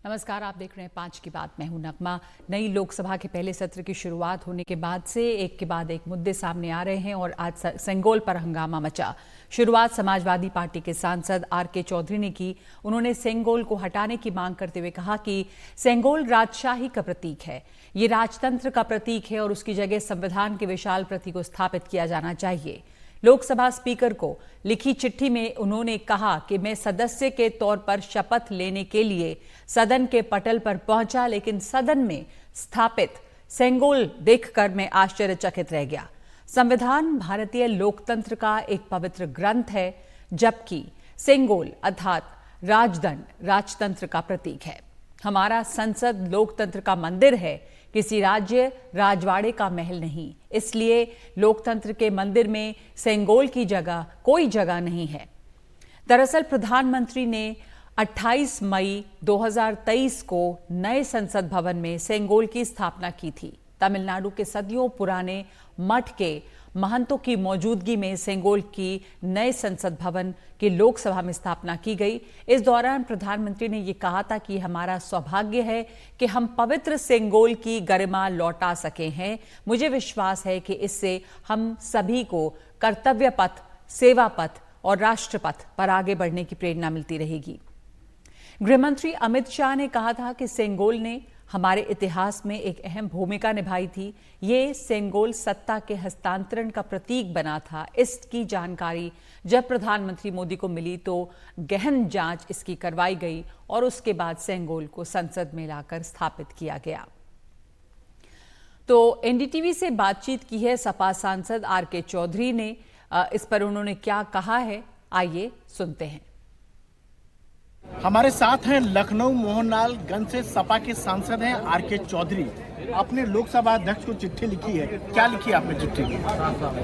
नमस्कार, आप देख रहे हैं 5 की बात। मैं हूं नगमा। नई लोकसभा के पहले सत्र की शुरुआत होने के बाद से एक के बाद एक मुद्दे सामने आ रहे हैं और आज सेंगोल पर हंगामा मचा। शुरुआत समाजवादी पार्टी के सांसद आर.के. चौधरी ने की। उन्होंने सेंगोल को हटाने की मांग करते हुए कहा कि सेंगोल राजशाही का प्रतीक है, ये राजतंत्र का प्रतीक है और उसकी जगह संविधान के विशाल प्रतीक को स्थापित किया जाना चाहिए। लोकसभा स्पीकर को लिखी चिट्ठी में उन्होंने कहा कि मैं सदस्य के तौर पर शपथ लेने के लिए सदन के पटल पर पहुंचा, लेकिन सदन में स्थापित सेंगोल देखकर मैं आश्चर्यचकित रह गया। संविधान भारतीय लोकतंत्र का एक पवित्र ग्रंथ है, जबकि सेंगोल अर्थात राजदंड राजतंत्र का प्रतीक है। हमारा संसद लोकतंत्र का मंदिर है, किसी राज्य राजवाड़े का महल नहीं। इसलिए लोकतंत्र के मंदिर में सेंगोल की जगह कोई जगह नहीं है। दरअसल प्रधानमंत्री ने 28 मई 2023 को नए संसद भवन में सेंगोल की स्थापना की थी। तमिलनाडु के सदियों पुराने मठ के महंतों की मौजूदगी में सेंगोल की नए संसद भवन की लोकसभा में स्थापना की गई। इस दौरान प्रधानमंत्री ने यह कहा था कि हमारा सौभाग्य है कि हम पवित्र सेंगोल की गरिमा लौटा सके हैं। मुझे विश्वास है कि इससे हम सभी को कर्तव्य पथ, सेवा पथ और राष्ट्र पथ पर आगे बढ़ने की प्रेरणा मिलती रहेगी। गृहमंत्री अमित शाह ने कहा था कि सेंगोल ने हमारे इतिहास में एक अहम भूमिका निभाई थी। ये सेंगोल सत्ता के हस्तांतरण का प्रतीक बना था। इसकी जानकारी जब प्रधानमंत्री मोदी को मिली तो गहन जांच इसकी करवाई गई और उसके बाद सेंगोल को संसद में लाकर स्थापित किया गया। तो एनडीटीवी से बातचीत की है सपा सांसद आर.के. चौधरी ने। इस पर उन्होंने क्या कहा है, आइए सुनते हैं। हमारे साथ हैं लखनऊ मोहनलालगंज से सपा के सांसद हैं आर.के. चौधरी। अपने लोकसभा अध्यक्ष को चिट्ठी लिखी है, क्या लिखी है आपने चिट्ठी में?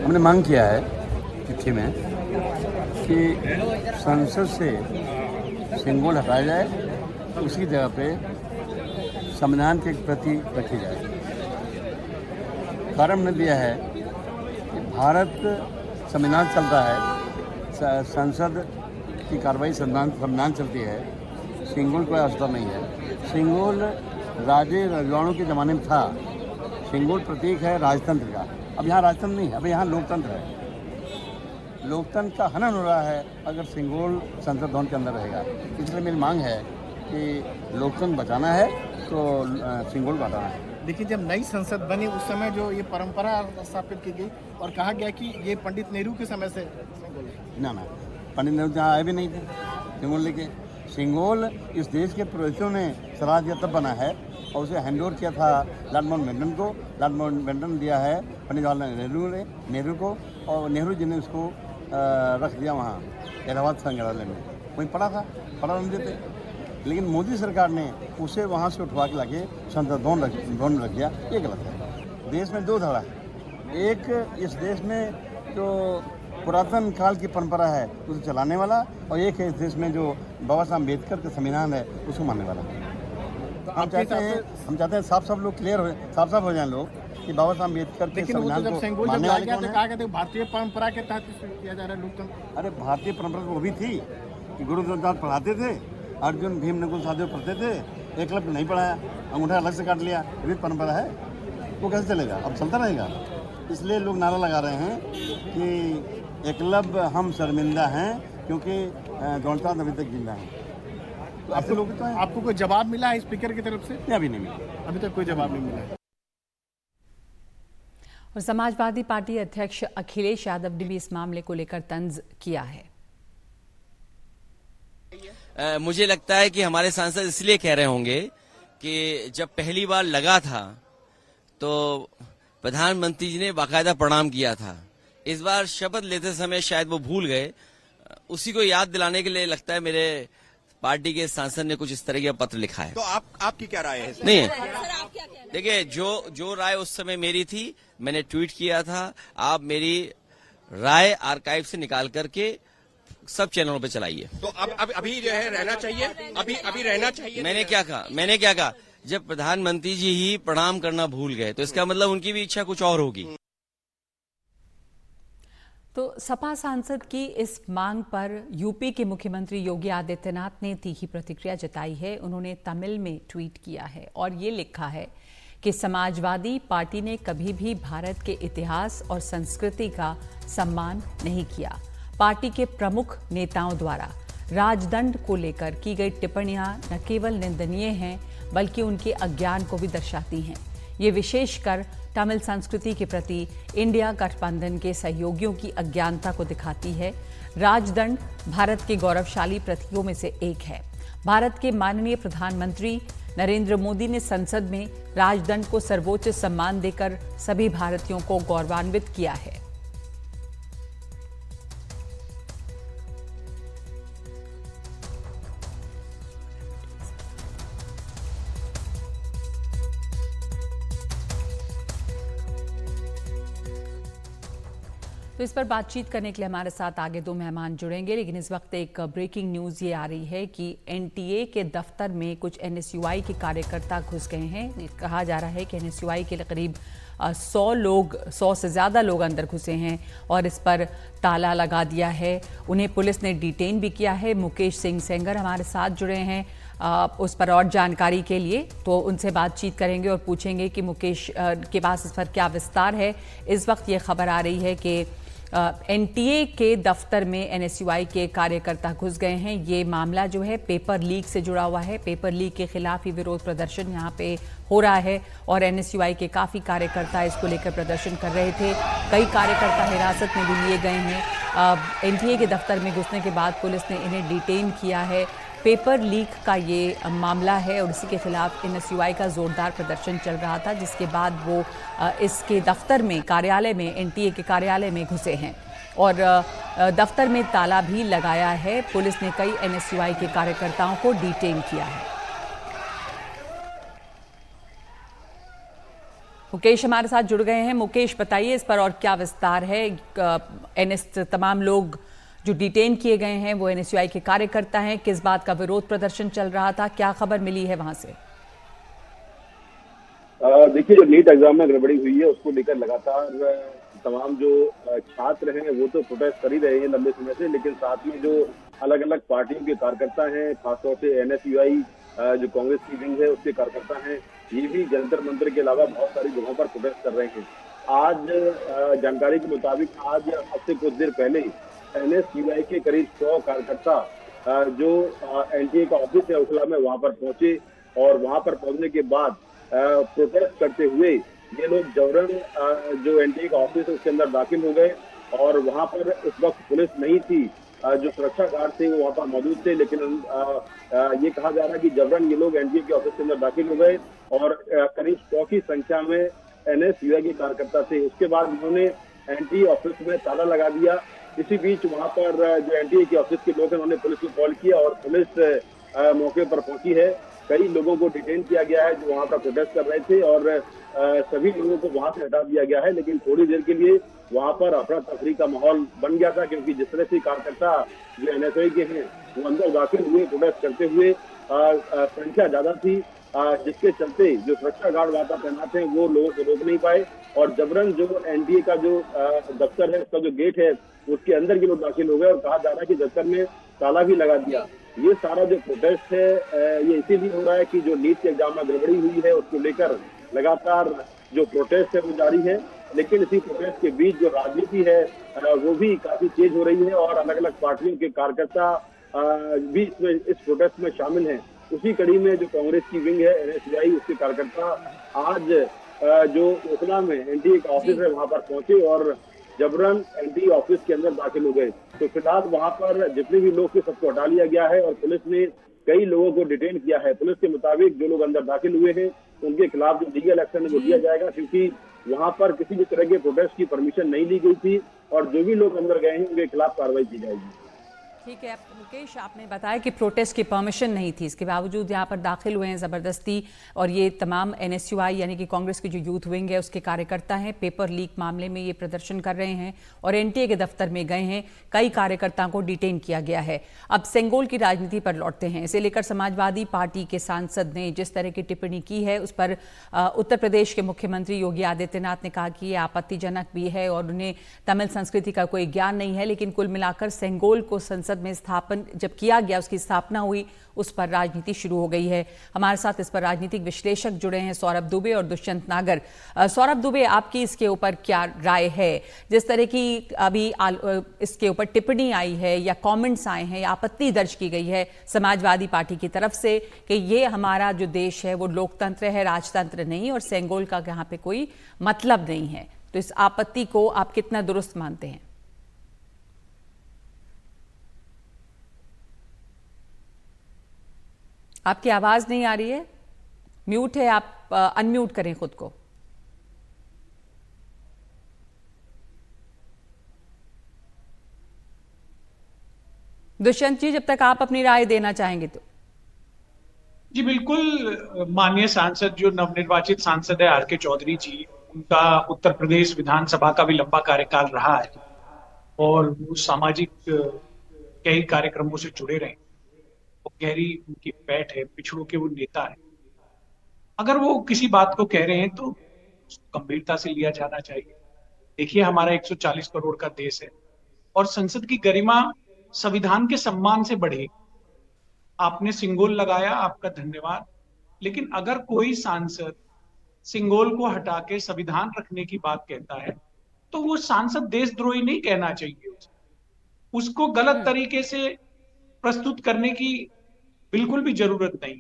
हमने मांग किया है चिट्ठी में कि संसद से सेंगोल हटाया जाए, उसकी जगह पे संविधान के प्रति रखी जाए। कारण हमने दिया है कि भारत संविधान चलता है, संसद की कार्रवाई संविधान चलती है। सेंगोल कोई आवश्यकता नहीं है। सेंगोल राजे रजवाड़ों के ज़माने में था। सेंगोल प्रतीक है राजतंत्र का। अब यहाँ राजतंत्र नहीं है, अब यहाँ लोकतंत्र है। लोकतंत्र का हनन हो रहा है अगर सेंगोल संसद भवन के अंदर रहेगा। इसलिए मेरी मांग है कि लोकतंत्र बचाना है तो सेंगोल को हटाना है। देखिए, जब नई संसद बनी उस समय जो ये परंपरा स्थापित की गई और कहा गया कि ये पंडित नेहरू के समय से ना पंडित नेहरू जहाँ आए भी नहीं थे सेंगोल लेके। सेंगोल इस देश के पुरुषों ने स्वराज का तब बना है और उसे हैंड ओवर किया था लॉर्ड माउंटबेटन को। लॉर्ड माउंटबेटन दिया है पंडित जवाहरलाल नेहरू को, और नेहरू जी ने उसको रख दिया वहाँ इलाहाबाद संग्रहालय में। वहीं पढ़ा नहीं देते, लेकिन मोदी सरकार ने उसे वहाँ से उठवा के लाके संसद भवन रख दिया। ये गलत है। देश में दो धारा है, एक इस देश में जो पुरातन काल की परंपरा है उसे चलाने वाला, और एक है इस देश में जो बाबा साहब अम्बेडकर का संविधान है उसको मानने वाला। तो हम चाहते हैं साफ लोग क्लियर हो, साफ हो जाए लोग कि बाबा साहब अम्बेडकर के संविधान को मानने वाले कौन है। भारतीय परंपरा के तहत किया जा रहा है लोकतंत्र। अरे भारतीय परंपरा वो भी थी कि गुरु रविदास पढ़ाते थे, अर्जुन भीम नकुल सहदेव पढ़ते थे, एकलव्य नहीं पढ़ाया, अंगूठा अलग से काट लिया। ये भी परंपरा है, वो कैसे चलेगा? अब चलता रहेगा। इसलिए लोग नारा लगा रहे हैं कि एकलव्य हम शर्मिंदा हैं क्योंकि द्रोणाचार्य अभी तक जिंदा हैं। तो आपको कोई जवाब मिला है स्पीकर की तरफ से? अभी नहीं मिला, अभी तक कोई जवाब नहीं मिला। और समाजवादी पार्टी अध्यक्ष अखिलेश यादव ने भी इस मामले को लेकर तंज किया है। मुझे लगता है कि हमारे सांसद इसलिए कह रहे होंगे कि जब पहली बार लगा था तो प्रधानमंत्री जी ने बाकायदा प्रणाम किया था। इस बार शपथ लेते समय शायद वो भूल गए। उसी को याद दिलाने के लिए लगता है मेरे पार्टी के सांसद ने कुछ इस तरह का पत्र लिखा है। तो आपकी क्या राय है? नहीं, देखिए जो राय उस समय मेरी थी मैंने ट्वीट किया था। आप मेरी राय आर्काइव से निकाल करके सब चैनलों पे चलाइए। तो अब अभी जो है रहना चाहिए, अभी रहना चाहिए। मैंने क्या कहा जब प्रधानमंत्री जी ही प्रणाम करना भूल गए तो इसका मतलब उनकी भी इच्छा कुछ और होगी। तो सपा सांसद की इस मांग पर यूपी के मुख्यमंत्री योगी आदित्यनाथ ने तीखी प्रतिक्रिया जताई है। उन्होंने तमिल में ट्वीट किया है और ये लिखा है कि समाजवादी पार्टी ने कभी भी भारत के इतिहास और संस्कृति का सम्मान नहीं किया। पार्टी के प्रमुख नेताओं द्वारा राजदंड को लेकर की गई टिप्पणियां न केवल निंदनीय हैं बल्कि उनके अज्ञान को भी दर्शाती हैं। ये विशेषकर तमिल संस्कृति के प्रति इंडिया गठबंधन के सहयोगियों की अज्ञानता को दिखाती है। राजदंड भारत के गौरवशाली प्रतीकों में से एक है। भारत के माननीय प्रधानमंत्री नरेंद्र मोदी ने संसद में राजदंड को सर्वोच्च सम्मान देकर सभी भारतीयों को गौरवान्वित किया है। तो इस पर बातचीत करने के लिए हमारे साथ आगे दो मेहमान जुड़ेंगे, लेकिन इस वक्त एक ब्रेकिंग न्यूज़ ये आ रही है कि एनटीए के दफ्तर में कुछ एनएसयूआई के कार्यकर्ता घुस गए हैं। कहा जा रहा है कि एनएसयूआई के करीब 100 से ज़्यादा लोग अंदर घुसे हैं और इस पर ताला लगा दिया है। उन्हें पुलिस ने डिटेन भी किया है। मुकेश सिंह सेंगर हमारे साथ जुड़े हैं उस पर और जानकारी के लिए, तो उनसे बातचीत करेंगे और पूछेंगे कि मुकेश के पास इस पर क्या विस्तार है। इस वक्त ये खबर आ रही है कि एनटीए के दफ्तर में एनएसयूआई के कार्यकर्ता घुस गए हैं। ये मामला जो है पेपर लीक से जुड़ा हुआ है। पेपर लीक के खिलाफ ही विरोध प्रदर्शन यहाँ पे हो रहा है और एनएसयूआई के काफ़ी कार्यकर्ता इसको लेकर प्रदर्शन कर रहे थे। कई कार्यकर्ता हिरासत में भी लिए गए हैं। एनटीए के दफ्तर में घुसने के बाद पुलिस ने इन्हें डिटेन किया है। पेपर लीक का ये मामला है और इसी के खिलाफ एनएसयूआई का जोरदार प्रदर्शन चल रहा था, जिसके बाद वो इसके दफ्तर में कार्यालय में एनटीए के कार्यालय में घुसे हैं और दफ्तर में ताला भी लगाया है। पुलिस ने कई एनएसयूआई के कार्यकर्ताओं को डिटेन किया है। मुकेश हमारे साथ जुड़ गए हैं। मुकेश, बताइए इस पर और क्या विस्तार है। तमाम लोग जो डिटेन किए गए हैं वो एनएसयूआई के कार्यकर्ता हैं। किस बात का विरोध प्रदर्शन चल रहा था, क्या खबर मिली है वहां से? देखिए, जो नीट एग्जाम में गड़बड़ी हुई है उसको लेकर लगातार तमाम जो छात्र हैं वो तो प्रोटेस्ट कर ही रहे हैं लंबे समय से, लेकिन साथ में जो अलग अलग पार्टियों के कार्यकर्ता हैं, खासतौर से एनएसयूआई जो कांग्रेस की विंग है उसके कार्यकर्ता हैं, ये भी जंतर मंतर के अलावा बहुत सारी जगहों पर प्रोटेस्ट कर रहे हैं। आज जानकारी के मुताबिक आज सबसे कुछ देर पहले एनएसयूआई के करीब 100 कार्यकर्ता जो एनटीए का ऑफिस है उखला में वहां पर पहुंचे और वहां पर पहुंचने के बाद प्रोटेस्ट करते हुए ये लोग जबरन जो एनटीए का ऑफिस है उसके अंदर दाखिल हो गए और वहां पर उस वक्त पुलिस नहीं थी। जो सुरक्षा गार्ड थे वो वहां पर मौजूद थे, लेकिन ये कहा जा रहा है कि जबरन ये लोग एनटीए के ऑफिस के अंदर दाखिल हो गए और करीब 100 की संख्या में एनएसयूआई के कार्यकर्ता थे। उसके बाद उन्होंने एनटीए ऑफिस में ताला लगा दिया। इसी बीच वहां पर जो एनटीए के ऑफिस के लोग हैं उन्होंने पुलिस को कॉल किया और पुलिस मौके पर पहुंची है। कई लोगों को डिटेन किया गया है जो वहां पर प्रोटेस्ट कर रहे थे और सभी लोगों को वहां से हटा दिया गया है, लेकिन थोड़ी देर के लिए वहां पर अफरा तफरी का माहौल बन गया था, क्योंकि जिस तरह से कार्यकर्ता जो एनएसयूआई के हैं वो अंदर दाखिल हुए प्रोटेस्ट करते हुए, संख्या ज्यादा थी, जिसके चलते जो सुरक्षा गार्ड वहां पर तैनात हैं वो लोगों को रोक नहीं पाए और जबरन जो एनडीए का जो दफ्तर है उसका जो गेट है उसके अंदर के लोग दाखिल हो गए और कहा जा रहा है कि दफ्तर में ताला भी लगा दिया। ये सारा जो प्रोटेस्ट है ये इसीलिए हो रहा है कि जो नीट के एग्जाम में गड़बड़ी हुई है उसको लेकर लगातार जो प्रोटेस्ट है वो जारी है, लेकिन इसी प्रोटेस्ट के बीच जो राजनीति है वो भी काफी तेज हो रही है और अलग अलग पार्टियों के कार्यकर्ता भी इसमें इस प्रोटेस्ट में शामिल हैं। उसी कड़ी में जो कांग्रेस की विंग है एनएसयूआई उसके कार्यकर्ता आज जो ओखला में एनटीए का ऑफिस है वहां पर पहुंचे और जबरन एनटीए ऑफिस के अंदर दाखिल हो गए। तो फिलहाल वहां पर जितने भी लोग थे सबको हटा लिया गया है और पुलिस ने कई लोगों को डिटेन किया है। पुलिस के मुताबिक जो लोग अंदर दाखिल हुए हैं उनके खिलाफ जो लीगल एक्शन है वो लिया जाएगा, क्योंकि वहां पर किसी भी तरह के प्रोटेस्ट की परमिशन नहीं ली गई थी और जो भी लोग अंदर गए हैं उनके खिलाफ कार्रवाई की जाएगी। ठीक है मुकेश, आपने बताया कि प्रोटेस्ट की परमिशन नहीं थी, इसके बावजूद यहाँ पर दाखिल हुए हैं ज़बरदस्ती, और ये तमाम NSUI यानी कि कांग्रेस की जो यूथ विंग है उसके कार्यकर्ता हैं, पेपर लीक मामले में ये प्रदर्शन कर रहे हैं और NTA के दफ्तर में गए हैं। कई कार्यकर्ताओं को डिटेन किया गया है। अब सेंगोल की राजनीति पर लौटते हैं। इसे लेकर समाजवादी पार्टी के सांसद ने जिस तरह की टिप्पणी की है उस पर उत्तर प्रदेश के मुख्यमंत्री योगी आदित्यनाथ ने कहा कि ये आपत्तिजनक भी है और उन्हें तमिल संस्कृति का कोई ज्ञान नहीं है, लेकिन कुल मिलाकर सेंगोल को संसद में स्थापन जब किया गया, उसकी स्थापना हुई, उस पर राजनीति शुरू हो गई है। हमारे साथ इस पर राजनीतिक विश्लेषक जुड़े हैं सौरभ दुबे और दुष्यंत नागर। सौरभ दुबे, आपकी इसके ऊपर क्या राय है? जिस तरह की अभी इसके ऊपर टिप्पणी आई है या कमेंट्स आए हैं या आपत्ति दर्ज की गई है समाजवादी पार्टी की तरफ से कि ये हमारा जो देश है वो लोकतंत्र है, राजतंत्र नहीं, और सेंगोल का यहाँ पे कोई मतलब नहीं है, तो इस आपत्ति को आप कितना दुरुस्त मानते हैं? आपकी आवाज नहीं आ रही है, म्यूट है, आप अनम्यूट करें खुद को। दुष्यंत जी, जब तक आप अपनी राय देना चाहेंगे तो। जी बिल्कुल, माननीय सांसद जो नवनिर्वाचित सांसद है RK चौधरी जी, उनका उत्तर प्रदेश विधानसभा का भी लंबा कार्यकाल रहा है और वो सामाजिक कई कार्यक्रमों से जुड़े रहे, वो गहरी उनकी पैठ है, पिछड़ों के वो नेता है। अगर वो किसी बात को कह रहे हैं तो उसको गंभीरता से लिया जाना चाहिए। देखिए, हमारा 140 करोड़ का देश है और संसद की गरिमा संविधान के सम्मान से बढ़े। आपने सिंगोल लगाया, आपका धन्यवाद, लेकिन अगर कोई सांसद सिंगोल को हटा के संविधान रखने की बात कहता है तो वो सांसद देशद्रोही नहीं कहना चाहिए। उसको गलत तरीके से प्रस्तुत करने की बिल्कुल भी जरूरत नहीं।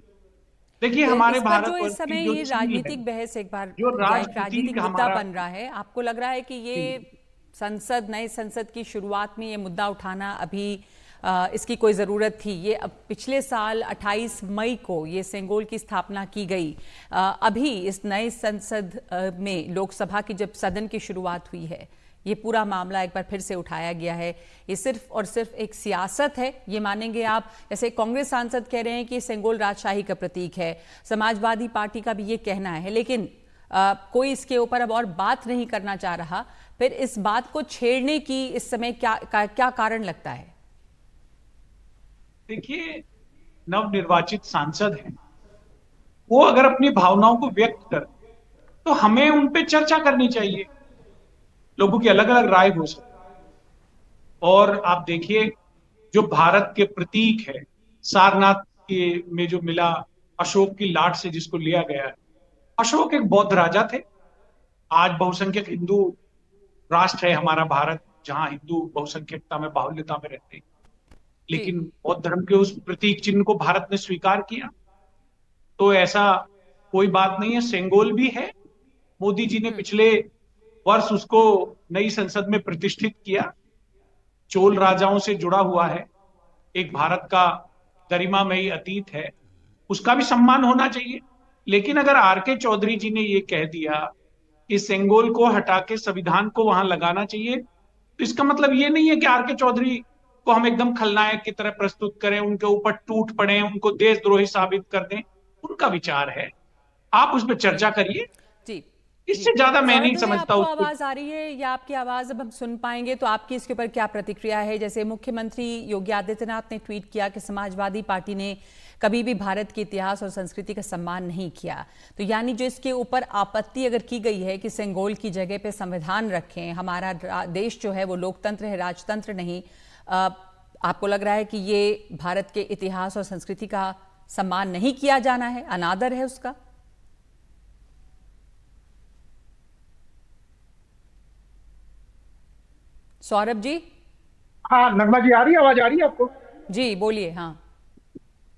देखिए, हमारे भारत जो इस समय ये राजनीतिक बहस एक बार राजनीतिक मुद्दा बन रहा है, आपको लग रहा है कि ये संसद, नए संसद की शुरुआत में ये मुद्दा उठाना अभी इसकी कोई ज़रूरत थी? ये अब पिछले साल 28 मई को ये सेंगोल की स्थापना की गई। अभी इस नए संसद में लोकसभा की जब सदन की शुरुआत हुई है, ये पूरा मामला एक बार फिर से उठाया गया है। ये सिर्फ और सिर्फ एक सियासत है, ये मानेंगे आप? जैसे कांग्रेस सांसद कह रहे हैं कि सेंगोल राजशाही का प्रतीक है, समाजवादी पार्टी का भी ये कहना है, लेकिन कोई इसके ऊपर अब और बात नहीं करना चाह रहा। फिर इस बात को छेड़ने की इस समय क्या कारण लगता है? देखिए, नवनिर्वाचित सांसद हैं, वो अगर अपनी भावनाओं को व्यक्त कर तो हमें उन पे चर्चा करनी चाहिए। लोगों की अलग अलग राय हो सकती है। और आप देखिए, जो भारत के प्रतीक है, सारनाथ के में जो मिला अशोक की लाट से जिसको लिया गया है, अशोक एक बौद्ध राजा थे। आज बहुसंख्यक हिंदू राष्ट्र है हमारा भारत, जहां हिंदू बहुसंख्यकता में, बाहुल्यता में रहते हैं, लेकिन बौद्ध धर्म के उस प्रतीक चिन्ह को भारत ने स्वीकार किया। तो ऐसा कोई बात नहीं है। सेंगोल भी है, मोदी जी ने पिछले वर्ष उसको नई संसद में प्रतिष्ठित किया। चोल राजाओं से जुड़ा हुआ है, एक भारत का गरिमामयी अतीत है, उसका भी सम्मान होना चाहिए। लेकिन अगर RK चौधरी जी ने ये कह दिया कि सेंगोल को हटा के संविधान को वहां लगाना चाहिए, तो इसका मतलब ये नहीं है कि RK चौधरी को हम एकदम खलनायक की तरह प्रस्तुत करें, उनके ऊपर टूट पड़े, उनको देशद्रोही साबित कर दें। उनका विचार है, आप उस पर चर्चा करिए। जी, इससे ज्यादा मैं नहीं समझता। आपको आवाज आ रही है या आपकी आवाज अब हम सुन पाएंगे, तो आपकी इसके ऊपर क्या प्रतिक्रिया है? जैसे मुख्यमंत्री योगी आदित्यनाथ ने ट्वीट किया कि समाजवादी पार्टी ने कभी भी भारत के इतिहास और संस्कृति का सम्मान नहीं किया, तो यानी जो इसके ऊपर आपत्ति अगर की गई है कि सेंगोल की जगह पे संविधान रखें, हमारा देश जो है वो लोकतंत्र है, राजतंत्र नहीं, आपको लग रहा है कि ये भारत के इतिहास और संस्कृति का सम्मान नहीं किया जाना है, अनादर है उसका? सौरभ जी? हाँ नगमा जी, आ रही है आवाज? आ रही है आपको? जी बोलिए। हाँ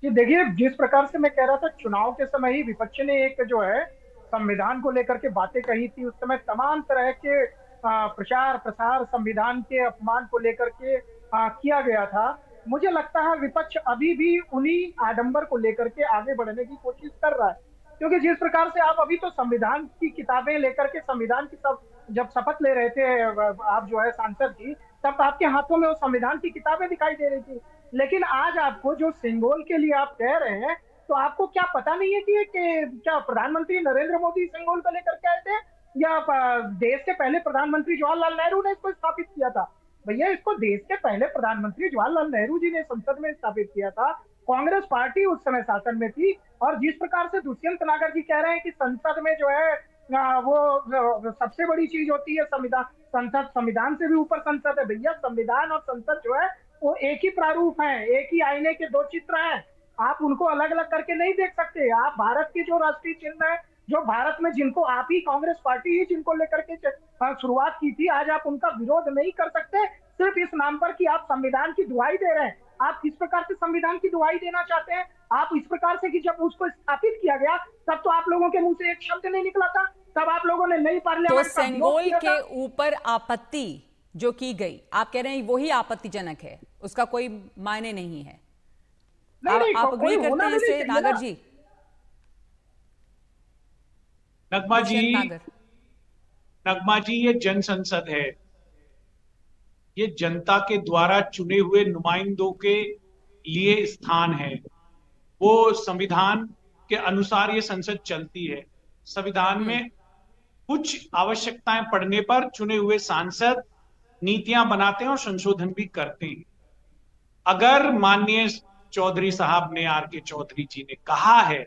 जी, देखिए, जिस प्रकार से मैं कह रहा था, चुनाव के समय ही विपक्ष ने एक जो है संविधान को लेकर के बातें कही थी। उस समय तमाम तरह के प्रचार प्रसार संविधान के अपमान को लेकर के किया गया था। मुझे लगता है विपक्ष अभी भी उन्हीं आडंबर को लेकर के आगे बढ़ने की कोशिश कर रहा है, क्योंकि जिस प्रकार से आप अभी तो संविधान की किताबें लेकर के, संविधान की जब शपथ ले रहे थे आप जो है सांसद जी, तब आपके हाथों में वो संविधान की किताबें दिखाई दे रही थी। लेकिन आज आपको जो सिंगोल के लिए आप कह रहे हैं, तो आपको क्या पता नहीं है कि क्या प्रधानमंत्री नरेंद्र मोदी सिंगोल को लेकर के आए थे, या देश के पहले प्रधानमंत्री जवाहरलाल नेहरू ने इसको स्थापित किया था? भैया, इसको देश के पहले प्रधानमंत्री जवाहरलाल नेहरू जी ने संसद में स्थापित किया था। कांग्रेस पार्टी उस समय शासन में थी। और जिस प्रकार से दुष्यंत नागर जी कह रहे हैं कि संसद में जो है वो सबसे बड़ी चीज होती है संविधान, संसद संविधान से भी ऊपर संसद है। भैया, संविधान और संसद जो है वो एक ही प्रारूप है, एक ही आईने के दो चित्र हैं। आप उनको अलग अलग करके नहीं देख सकते। आप भारत के जो राष्ट्रीय चिन्ह है, जो भारत में जिनको आप ही कांग्रेस पार्टी ही जिनको लेकर के शुरुआत की थी, आज आप उनका विरोध नहीं कर सकते सिर्फ इस नाम पर कि आप संविधान की दुहाई दे रहे हैं। आप किस प्रकार से संविधान की दुहाई देना चाहते हैं? आप इस प्रकार से कि जब उसको स्थापित किया गया तब तो आप लोगों के मुंह से एक शब्द नहीं निकला था, तब आप लोगों ने नई पार्लियामेंट तो सेंगोल के ऊपर आपत्ति जो की गई, आप कह रहे हैं वही आपत्तिजनक है, उसका कोई मायने नहीं है? आप अग्री करते हैं इससे नागर जी? नगमा जी, ये जन संसद है, ये जनता के द्वारा चुने हुए नुमाइंदों के लिए स्थान है। वो संविधान के अनुसार ये संसद चलती है। संविधान में कुछ आवश्यकताएं पड़ने पर चुने हुए सांसद नीतियां बनाते हैं और संशोधन भी करते हैं। अगर माननीय चौधरी साहब ने, आर के चौधरी जी ने कहा है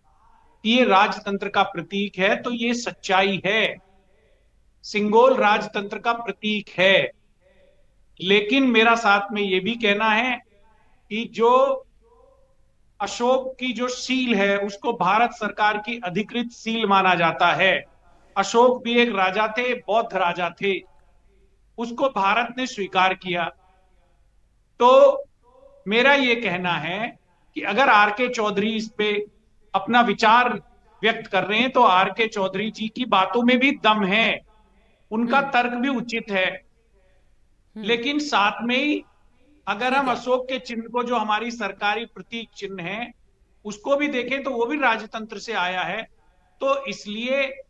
कि ये राजतंत्र का प्रतीक है, तो ये सच्चाई है। सिंगोल राजतंत्र का प्रतीक है। लेकिन मेरा साथ में ये भी कहना है कि जो अशोक की जो सील है उसको भारत सरकार की अधिकृत सील माना जाता है। अशोक भी एक राजा थे, बौद्ध राजा थे, उसको भारत ने स्वीकार किया। तो मेरा ये कहना है कि अगर आर के चौधरी इस पे अपना विचार व्यक्त कर रहे हैं तो आर के चौधरी जी की बातों में भी दम है, उनका तर्क भी उचित है। लेकिन साथ में ही अगर हम अशोक के चिन्ह को, जो हमारी सरकारी प्रतीक चिन्ह है, उसको भी देखें तो वो भी राजतंत्र से आया है। तो इसलिए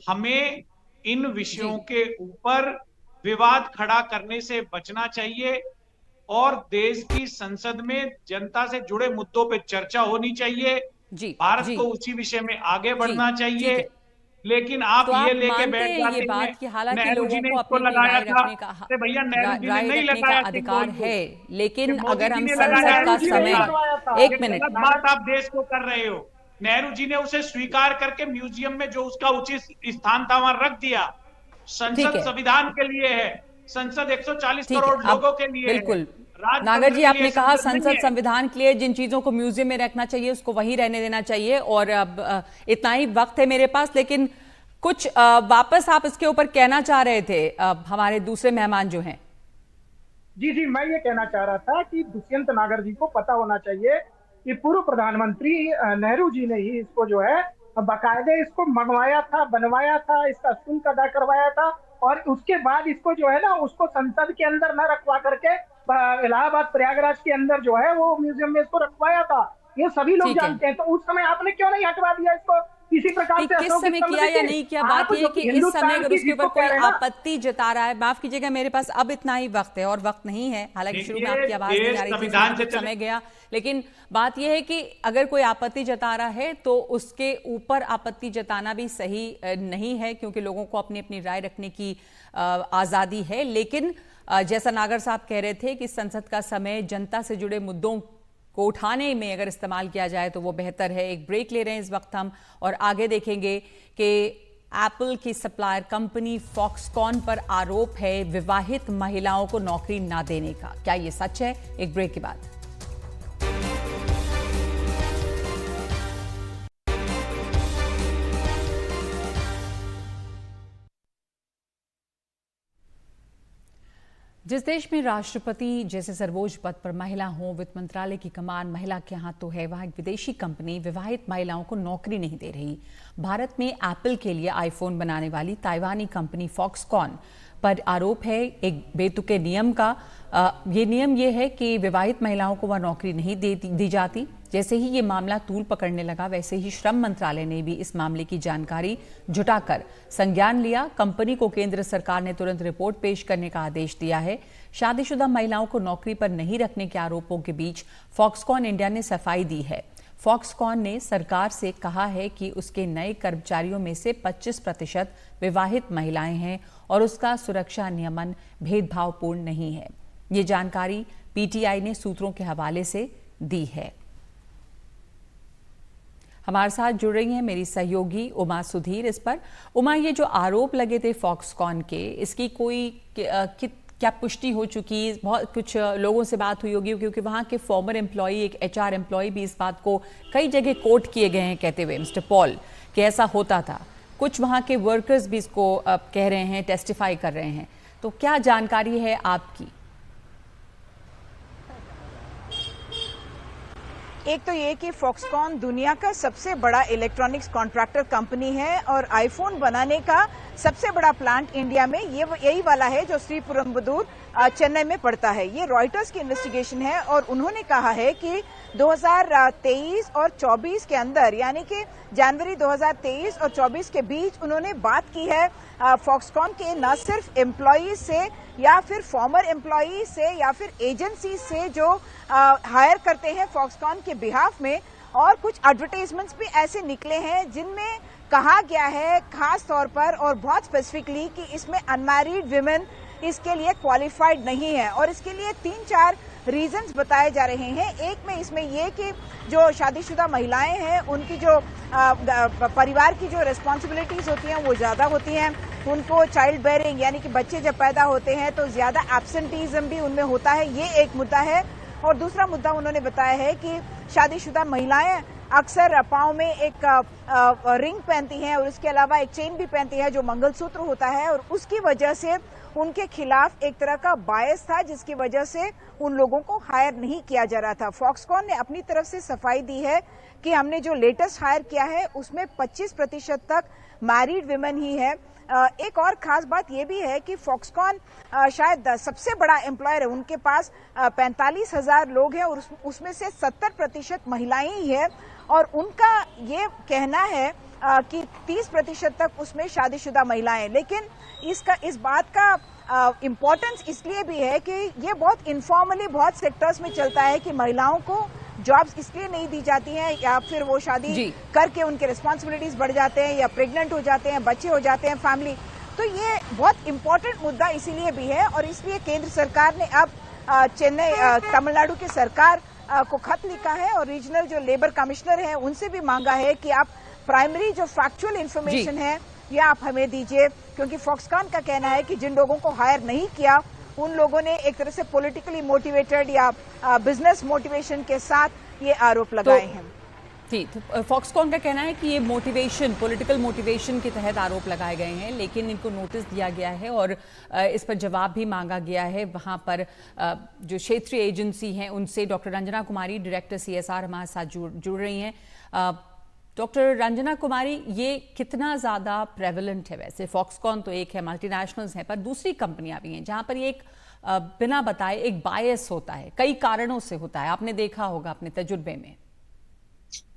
हमें इन विषयों के ऊपर विवाद खड़ा करने से बचना चाहिए और देश की संसद में जनता से जुड़े मुद्दों पे चर्चा होनी चाहिए। भारत को उसी विषय में आगे बढ़ना चाहिए। लेकिन आप तो ये लेके बैठ जाते ये बात कि हालांकि लोगों को इसको अपनी लगाया राय रखने का भैया नेहरू जी ने नहीं रखने का लगाया अधिकार है, लेकिन मोदी अगर जी हम ने संसद लगाया, का नेहरू जी ने समय, लगाया। एक मिनट, गलत बात आप देश को कर रहे हो। नेहरू जी ने उसे स्वीकार करके म्यूजियम में जो उसका उचित स्थान था वहां रख दिया। संसद संविधान के लिए है, संसद 140 करोड़ लोगों के लिए है। बिल्कुल नागर जी, आपने कहा संसद संविधान के लिए, जिन चीजों को म्यूजियम में रखना चाहिए उसको वहीं रहने देना चाहिए। और अब इतना ही वक्त है मेरे पास, लेकिन कुछ वापस आप इसके ऊपर कहना चाह रहे थे हमारे दूसरे मेहमान जो हैं। जी, मैं ये कहना चाह रहा था कि दुष्यंत नागर जी को पता होना चाहिए कि पूर्व प्रधानमंत्री नेहरू जी ने ही इसको जो है बाकायदे इसको मंगवाया था, बनवाया था, इसका शुल्क अदा करवाया था, और उसके बाद इसको जो है ना उसको संसद के अंदर न रखवा करके इलाहाबाद प्रयागराज के अंदर जो है वो म्यूजियम में इसको रखवाया था। ये सभी लोग जानते हैं। तो उस समय आपने क्यों नहीं हटवा दिया इसको इसी प्रकार से? किस समय किया या नहीं किया, बात यह है कि इस समय अगर उसके ऊपर कोई आपत्ति जता रहा है, माफ कीजिएगा मेरे पास अब इतना ही वक्त है और वक्त नहीं है, हालांकि शुरू में आपकी आवाज नहीं आ रही थी, समय गया। लेकिन बात यह है कि अगर कोई आपत्ति जता रहा है तो उसके ऊपर आपत्ति जताना भी सही नहीं है, क्योंकि लोगों को अपनी अपनी राय रखने की आजादी है। लेकिन जैसा नागर साहब कह रहे थे कि संसद का समय जनता से जुड़े मुद्दों को उठाने में अगर इस्तेमाल किया जाए तो वो बेहतर है। एक ब्रेक ले रहे हैं इस वक्त हम, और आगे देखेंगे कि एप्पल की सप्लायर कंपनी फॉक्सकॉन पर आरोप है विवाहित महिलाओं को नौकरी ना देने का। क्या ये सच है? एक ब्रेक के बाद। जिस देश में राष्ट्रपति जैसे सर्वोच्च पद पर महिला हो, वित्त मंत्रालय की कमान महिला के हाथों है, वहां एक विदेशी कंपनी विवाहित महिलाओं को नौकरी नहीं दे रही। भारत में एप्पल के लिए आईफोन बनाने वाली ताइवानी कंपनी फॉक्सकॉन पर आरोप है एक बेतुके नियम का। ये नियम ये है कि विवाहित महिलाओं को वह नौकरी नहीं दी जाती। जैसे ही ये मामला तूल पकड़ने लगा, वैसे ही श्रम मंत्रालय ने भी इस मामले की जानकारी जुटाकर संज्ञान लिया। कंपनी को केंद्र सरकार ने तुरंत रिपोर्ट पेश करने का आदेश दिया है। शादीशुदा महिलाओं को नौकरी पर नहीं रखने के आरोपों के बीच फॉक्सकॉन इंडिया ने सफाई दी है। फॉक्सकॉन ने सरकार से कहा है कि उसके नए कर्मचारियों में से 25% विवाहित महिलाएं हैं और उसका सुरक्षा नियमन भेदभावपूर्ण नहीं है। ये जानकारी पीटीआई ने सूत्रों के हवाले से दी है। हमारे साथ जुड़ रही हैं मेरी सहयोगी उमा सुधीर इस पर। उमा, ये जो आरोप लगे थे फॉक्सकॉन के, इसकी कोई क्या पुष्टि हो चुकी? बहुत कुछ लोगों से बात हुई होगी, क्योंकि वहाँ के फॉर्मर एम्प्लॉई, एक एचआर एम्प्लॉय भी इस बात को कई जगह कोट किए गए हैं कहते हुए, मिस्टर पॉल, कि ऐसा होता था। कुछ वहाँ के वर्कर्स भी इसको कह रहे हैं, टेस्टिफाई कर रहे हैं। तो क्या जानकारी है आपकी? एक तो ये कि फॉक्सकॉन दुनिया का सबसे बड़ा इलेक्ट्रॉनिक्स कॉन्ट्रैक्टर कंपनी है और आईफोन बनाने का सबसे बड़ा प्लांट इंडिया में यही वाला है जो श्रीपेरुम्बदूर चेन्नई में पड़ता है। ये रॉयटर्स की इन्वेस्टिगेशन है और उन्होंने कहा है कि 2023 और 24 के अंदर, यानी कि जनवरी 2023 और 24 के बीच उन्होंने बात की है फॉक्सकॉन के न सिर्फ एम्प्लॉयज से या फिर फॉर्मर एम्प्लॉयज से या फिर एजेंसी से जो हायर करते हैं फॉक्सकॉन के बिहाफ में, और कुछ एडवर्टाइजमेंट्स भी ऐसे निकले हैं जिनमें कहा गया है खास तौर पर और बहुत स्पेसिफिकली कि इसमें अनमैरिड विमेन इसके लिए क्वालिफाइड नहीं है। और इसके लिए 3-4 रीजंस बताए जा रहे हैं। एक में इसमें ये कि जो शादीशुदा महिलाएं हैं उनकी जो परिवार की जो रिस्पॉन्सिबिलिटीज होती हैं वो ज्यादा होती हैं। उनको चाइल्ड बेयरिंग यानी कि बच्चे जब पैदा होते हैं तो ज्यादा एब्सेंटीज्म भी उनमें होता है, ये एक मुद्दा है। और दूसरा मुद्दा उन्होंने बताया है कि शादीशुदा महिलाएं अक्सर पाँव में एक रिंग पहनती हैं और उसके अलावा एक चेन भी पहनती है जो मंगलसूत्र होता है, और उसकी वजह से उनके खिलाफ एक तरह का बायस था जिसकी वजह से उन लोगों को हायर नहीं किया जा रहा था। फॉक्सकॉन ने अपनी तरफ से सफाई दी है कि हमने जो लेटेस्ट हायर किया है उसमें 25% तक मैरिड विमेन ही है। एक और खास बात यह भी है कि फॉक्सकॉन शायद सबसे बड़ा एम्प्लॉयर है, उनके पास 45,000 लोग हैं और उसमें से 70% महिलाएं ही है, और उनका ये कहना है कि 30% तक उसमें शादीशुदा महिलाएं। लेकिन इस बात का इम्पोर्टेंस इसलिए भी है कि ये बहुत इनफॉर्मली बहुत सेक्टर्स में चलता है कि महिलाओं को जॉब्स इसलिए नहीं दी जाती हैं या फिर वो शादी करके उनके रिस्पॉन्सिबिलिटीज बढ़ जाते हैं या प्रेग्नेंट हो जाते हैं, बच्चे हो जाते हैं, फैमिली। तो ये बहुत इंपॉर्टेंट मुद्दा इसीलिए भी है और इसलिए केंद्र सरकार ने अब चेन्नई तमिलनाडु की सरकार को खत लिखा है और रीजनल जो लेबर कमिश्नर है उनसे भी मांगा है कि आप प्राइमरी जो फैक्चुअल इंफॉर्मेशन है ये आप हमें दीजिए, क्योंकि फॉक्सकॉन का कहना है कि जिन लोगों को हायर नहीं किया उन लोगों ने एक तरह से पॉलिटिकली मोटिवेटेड या बिजनेस मोटिवेशन के साथ ये आरोप लगाए हैं। ठीक, तो फॉक्सकॉन का कहना है कि ये मोटिवेशन, पॉलिटिकल मोटिवेशन के तहत आरोप लगाए गए हैं, लेकिन इनको नोटिस दिया गया है और इस पर जवाब भी मांगा गया है। वहाँ पर जो क्षेत्रीय एजेंसी हैं उनसे डॉक्टर रंजना कुमारी, डायरेक्टर CSR हमारे साथ जुड़ रही हैं। डॉक्टर रंजना कुमारी, ये कितना ज़्यादा प्रेवलेंट है? वैसे फॉक्सकॉन तो एक है, मल्टीनेशनल्स हैं, पर दूसरी कंपनियां भी हैं जहां पर ये एक बिना बताए एक बायस होता है, कई कारणों से होता है, आपने देखा होगा अपने तजुर्बे में।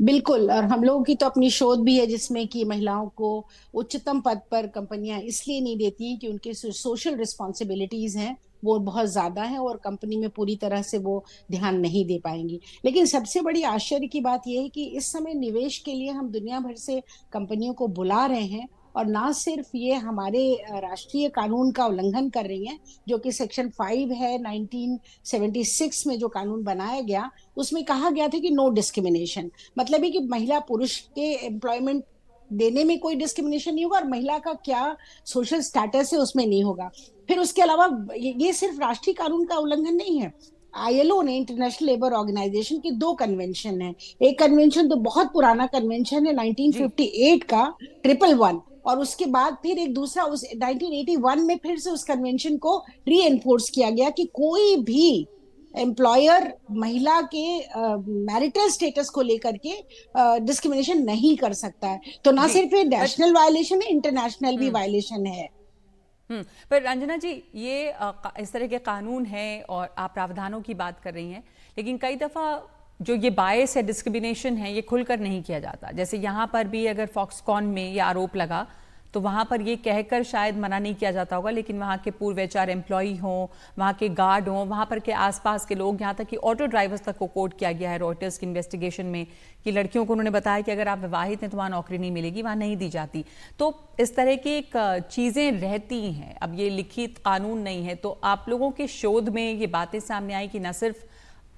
बिल्कुल, और हम लोगों की तो अपनी शोध भी है जिसमें कि महिलाओं को उच्चतम पद पर कंपनियां इसलिए नहीं देती कि उनके सोशल रिस्पॉन्सिबिलिटीज हैं वो बहुत ज्यादा है और कंपनी में पूरी तरह से वो ध्यान नहीं दे पाएंगी। लेकिन सबसे बड़ी आश्चर्य की बात यह है कि इस समय निवेश के लिए हम दुनिया भर से कंपनियों को बुला रहे हैं और ना सिर्फ ये हमारे राष्ट्रीय कानून का उल्लंघन कर रही हैं, जो कि सेक्शन 5 है 1976 में जो कानून बनाया गया उसमें कहा गया था कि नो डिस्क्रिमिनेशन, मतलब है कि महिला पुरुष के एम्प्लॉयमेंट देने में कोई डिस्क्रिमिनेशन नहीं होगा और महिला का क्या सोशल स्टेटस है उसमें नहीं होगा। फिर उसके अलावा ये सिर्फ राष्ट्रीय कानून का उल्लंघन नहीं है, ILO ने, इंटरनेशनल लेबर ऑर्गेनाइजेशन के 2 कन्वेंशन है। एक कन्वेंशन तो बहुत पुराना कन्वेंशन है 1958 का 111, और उसके बाद फिर एक दूसरा उस 1981 में फिर से उस कन्वेंशन को री एनफोर्स किया गया कि कोई भी एम्प्लॉयर महिला के मैरिटल स्टेटस को लेकर के डिस्क्रिमिनेशन नहीं कर सकता है। तो ना सिर्फ ये नेशनल वायलेशन है, इंटरनेशनल भी वायलेशन है। पर रंजना जी, ये इस तरह के कानून हैं और आप प्रावधानों की बात कर रही हैं, लेकिन कई दफा जो ये बायस या डिस्क्रिमिनेशन है ये खुलकर नहीं किया जाता। जैसे यहाँ पर भी अगर फॉक्सकॉन में ये आरोप लगा तो वहाँ पर ये कहकर शायद मना नहीं किया जाता होगा, लेकिन वहाँ के पूर्व एचआर एम्प्लॉई हों, वहाँ के गार्ड हों, वहाँ पर के आसपास के लोग, यहाँ तक कि ऑटो ड्राइवर्स तक को कोट किया गया है रॉयटर्स की इन्वेस्टिगेशन में कि लड़कियों को उन्होंने बताया कि अगर आप विवाहित हैं तो वहाँ नौकरी नहीं मिलेगी, वहाँ नहीं दी जाती। तो इस तरह की चीज़ें रहती हैं। अब ये लिखित कानून नहीं है, तो आप लोगों के शोध में ये बातें सामने आई कि न सिर्फ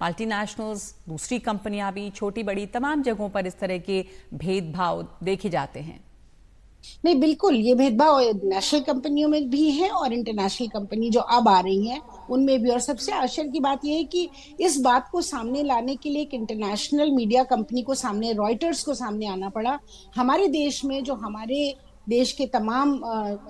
मल्टीनेशनल्स, दूसरी कंपनियां भी, छोटी बड़ी तमाम जगहों पर इस तरह के भेदभाव देखे जाते हैं। नहीं, बिल्कुल ये भेदभाव नेशनल कंपनियों में भी है और इंटरनेशनल कंपनी जो अब आ रही हैं उनमें भी। और सबसे आश्चर्य की बात यह है कि इस बात को सामने लाने के लिए एक इंटरनेशनल मीडिया कंपनी को सामने, रॉयटर्स को सामने आना पड़ा। हमारे देश में जो हमारे देश के तमाम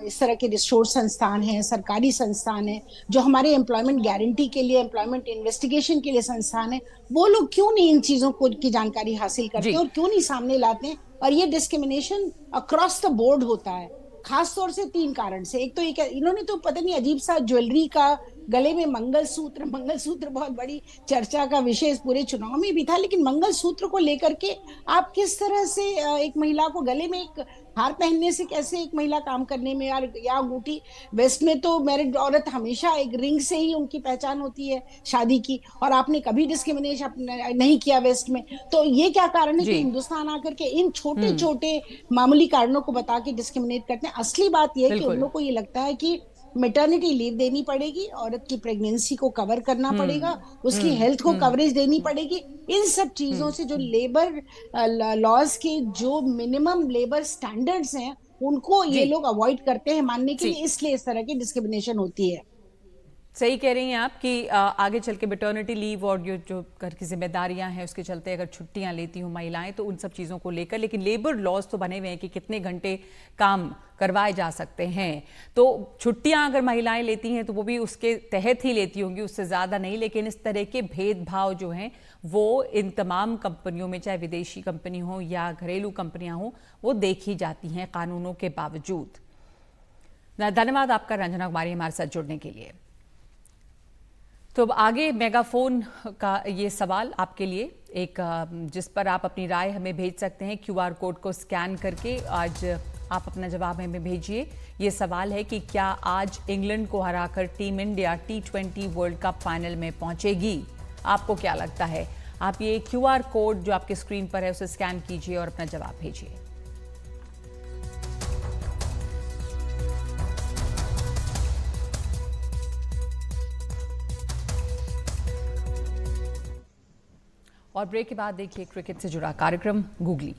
इस तरह के रिसोर्स संस्थान हैं, सरकारी संस्थान हैं, जो हमारे एम्प्लॉयमेंट गारंटी के लिए, एम्प्लॉयमेंट इन्वेस्टिगेशन के लिए संस्थान है, वो लोग क्यों नहीं इन चीजों को की जानकारी हासिल करते और क्यों नहीं सामने लाते हैं? और ये डिस्क्रिमिनेशन अक्रॉस द बोर्ड होता है, खास तौर से 3 कारण से। एक तो ये इन्होंने तो पता नहीं अजीब सा ज्वेलरी का, गले में मंगलसूत्र बहुत बड़ी चर्चा का विषय पूरे चुनाव में भी था, लेकिन मंगलसूत्र को लेकर के आप किस तरह से एक महिला को गले में एक हार पहनने से कैसे एक महिला काम करने में, या अंगूठी, वेस्ट में तो मैरिड औरत हमेशा एक रिंग से ही उनकी पहचान होती है शादी की, और आपने कभी डिस्क्रिमिनेशन नहीं किया वेस्ट में। तो ये क्या कारण है कि हिंदुस्तान आकर के इन छोटे छोटे मामूली कारणों को बता के डिस्क्रिमिनेट करते हैं? असली बात यह है कि उन लोगों को ये लगता है कि मैटरनिटी लीव देनी पड़ेगी, औरत की प्रेगनेंसी को कवर करना पड़ेगा, उसकी हेल्थ को कवरेज देनी पड़ेगी। इन सब चीजों से जो लेबर लॉज के जो मिनिमम लेबर स्टैंडर्ड्स हैं उनको ये लोग अवॉइड करते हैं मानने के लिए, इसलिए इस तरह की डिस्क्रिमिनेशन होती है। सही कह रही हैं आप कि आगे चल के मैटरनिटी लीव और जो घर की जिम्मेदारियां हैं उसके चलते अगर छुट्टियां लेती हूं महिलाएं तो उन सब चीज़ों को लेकर, लेकिन लेबर लॉज तो बने हुए हैं कि कितने घंटे काम करवाए जा सकते हैं। तो छुट्टियां अगर महिलाएं लेती हैं तो वो भी उसके तहत ही लेती होंगी, उससे ज़्यादा नहीं। लेकिन इस तरह के भेदभाव जो हैं वो इन तमाम कंपनियों में, चाहे विदेशी कंपनी हो या घरेलू कंपनियां हो, वो देखी जाती हैं कानूनों के बावजूद। धन्यवाद आपका रंजना कुमारी हमारे साथ जुड़ने के लिए। तो अब आगे मेगाफोन का ये सवाल आपके लिए, एक जिस पर आप अपनी राय हमें भेज सकते हैं QR कोड को स्कैन करके। आज आप अपना जवाब हमें भेजिए। ये सवाल है कि क्या आज इंग्लैंड को हराकर team India T20 world cup final में पहुंचेगी? आपको क्या लगता है? आप ये QR कोड जो आपके स्क्रीन पर है उसे स्कैन कीजिए और अपना जवाब भेजिए। और ब्रेक के बाद देखिए क्रिकेट से जुड़ा कार्यक्रम गूगली।